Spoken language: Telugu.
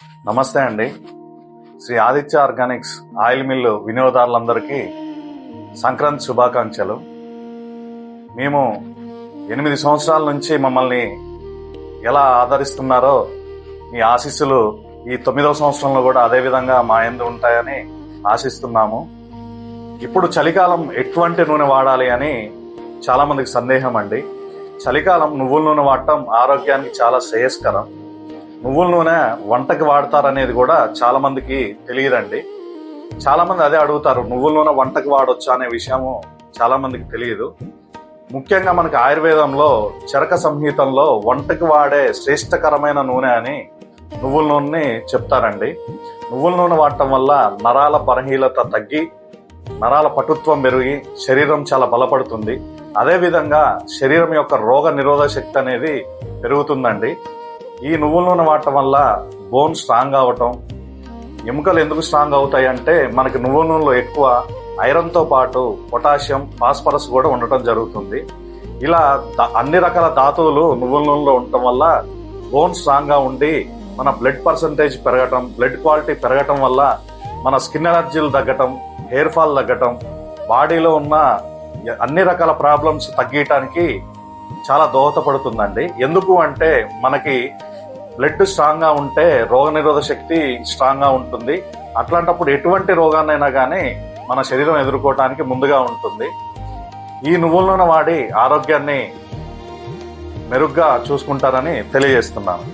నమస్తే అండి. Sri Aditya organics oil mill వినియోగదారులందరికీ సంక్రాంతి శుభాకాంక్షలు. మేము 8 సంవత్సరాల నుంచి మమ్మల్ని ఎలా ఆదరిస్తున్నారో మీ ఆశీస్సులు ఈ 9వ సంవత్సరంలో కూడా అదే విధంగా మా యందు ఉంటాయని ఆశిస్తున్నాము. ఇప్పుడు చలికాలం ఎటువంటి నూనె వాడాలి అని చాలా మందికి సందేహం అండి. చలికాలం నువ్వుల నూనె వాడటం ఆరోగ్యానికి చాలా శ్రేయస్కరం. నువ్వుల నూనె వంటకి వాడతారనేది కూడా చాలా మందికి తెలియదండి. చాలా మంది అదే అడుగుతారు, నువ్వుల నూనె వంటకి వాడొచ్చా అనే విషయము చాలా మందికి తెలియదు. ముఖ్యంగా మనకి ఆయుర్వేదంలో చరక సంహితంలో వంటకి వాడే శ్రేష్టకరమైన నూనె అని నువ్వుల నూనెని చెప్తారండి. నువ్వుల నూనె వాడటం వల్ల నరాల బలహీనత తగ్గి నరాల పటుత్వం పెరిగి శరీరం చాలా బలపడుతుంది. అదేవిధంగా శరీరం యొక్క రోగ నిరోధక శక్తి అనేది పెరుగుతుందండి. ఈ నువ్వుల నూనె వాడటం వల్ల బోన్ స్ట్రాంగ్ అవటం, ఎముకలు ఎందుకు స్ట్రాంగ్ అవుతాయి అంటే మనకి నువ్వుల నూనెలో ఎక్కువ ఐరన్తో పాటు పొటాషియం, ఫాస్ఫరస్ కూడా ఉండటం జరుగుతుంది. ఇలా అన్ని రకాల ధాతువులు నువ్వుల నూనెలో ఉండటం వల్ల బోన్ స్ట్రాంగ్గా ఉండి మన బ్లడ్ పర్సంటేజ్ పెరగటం, బ్లడ్ క్వాలిటీ పెరగటం వల్ల మన స్కిన్ ఎలర్జీలు తగ్గటం, హెయిర్ ఫాల్ తగ్గటం, బాడీలో ఉన్న అన్ని రకాల ప్రాబ్లమ్స్ తగ్గటానికి చాలా దోహదపడుతుందండి. ఎందుకు అంటే మనకి బ్లడ్ స్ట్రాంగ్ గా ఉంటే రోగనిరోధక శక్తి స్ట్రాంగ్ గా ఉంటుంది. అట్లాంటప్పుడు ఎటువంటి రోగాన్నైనా కానీ మన శరీరం ఎదుర్కోవడానికి ముందుగా ఉంటుంది. ఈ నువ్వుల నూనె వాడి ఆరోగ్యాన్ని మెరుగ్గా చూసుకుంటారని తెలియజేస్తున్నాను.